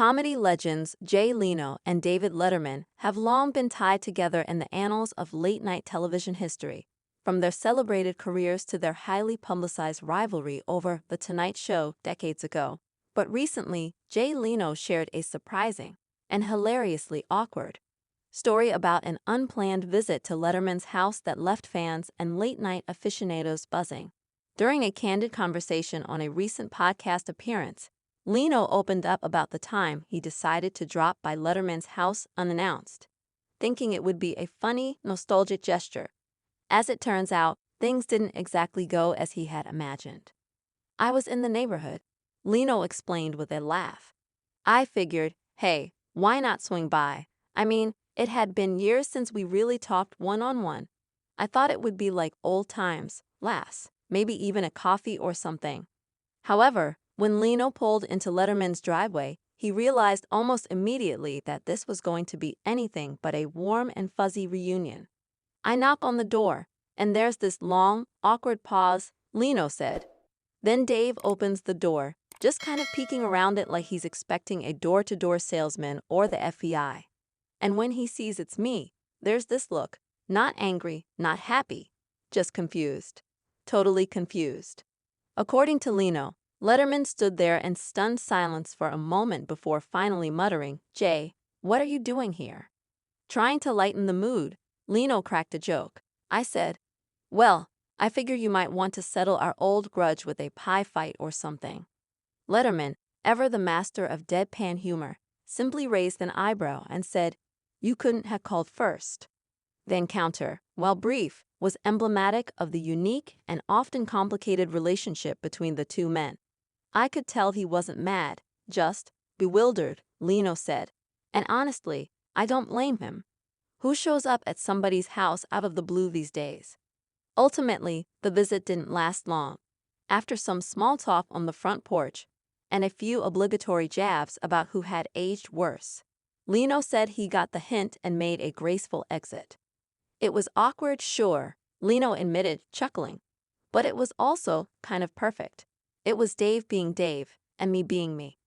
Comedy legends Leno and David Letterman have long been tied together in the annals of late-night television history, from their celebrated careers to their highly publicized rivalry over The Tonight Show decades ago. But recently, Leno shared a surprising and hilariously awkward story about an unplanned visit to Letterman's house that left fans and late-night aficionados buzzing. During a candid conversation on a recent podcast appearance, Leno opened up about the time he decided to drop by Letterman's house unannounced, thinking it would be a funny, nostalgic gesture. As it turns out, things didn't exactly go as he had imagined. "I was in the neighborhood," Leno explained with a laugh. "I figured, hey, why not swing by? I mean, it had been years since we really talked one-on-one. I thought it would be like old times, laughs, maybe even a coffee or something." However, when Leno pulled into Letterman's driveway, he realized almost immediately that this was going to be anything but a warm and fuzzy reunion. "I knock on the door, and there's this long, awkward pause," Leno said. "Then Dave opens the door, just kind of peeking around it like he's expecting a door-to-door salesman or the FBI. And when he sees it's me, there's this look, not angry, not happy, just confused. Totally confused." According to Leno, Letterman stood there in stunned silence for a moment before finally muttering, "Jay, what are you doing here?" Trying to lighten the mood, Leno cracked a joke. "I said, well, I figure you might want to settle our old grudge with a pie fight or something." Letterman, ever the master of deadpan humor, simply raised an eyebrow and said, "You couldn't have called first." The encounter, while brief, was emblematic of the unique and often complicated relationship between the two men. "I could tell he wasn't mad, just bewildered," Leno said. "And honestly, I don't blame him. Who shows up at somebody's house out of the blue these days?" Ultimately, the visit didn't last long. After some small talk on the front porch and a few obligatory jabs about who had aged worse, Leno said he got the hint and made a graceful exit. "It was awkward, sure," Leno admitted, chuckling. "But it was also kind of perfect. It was Dave being Dave, and me being me.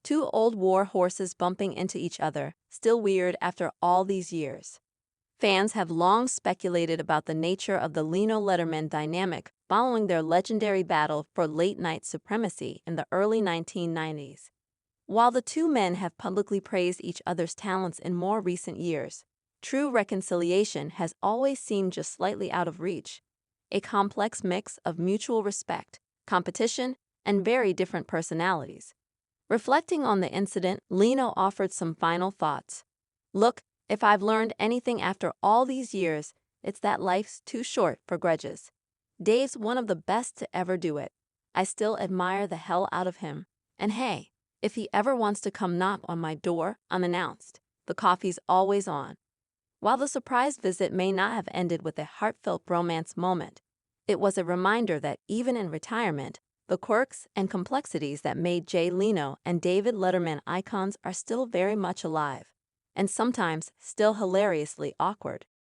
Two old war horses bumping into each other, still weird after all these years." Fans have long speculated about the nature of the Leno-Letterman dynamic following their legendary battle for late-night supremacy in the early 1990s. While the two men have publicly praised each other's talents in more recent years, true reconciliation has always seemed just slightly out of reach. A complex mix of mutual respect, competition, and very different personalities. Reflecting on the incident, Leno offered some final thoughts. "Look, if I've learned anything after all these years, it's that life's too short for grudges. Dave's one of the best to ever do it. I still admire the hell out of him. And hey, if he ever wants to come knock on my door unannounced, the coffee's always on." While the surprise visit may not have ended with a heartfelt bromance moment, it was a reminder that even in retirement, the quirks and complexities that made Leno and David Letterman icons are still very much alive, and sometimes still hilariously awkward.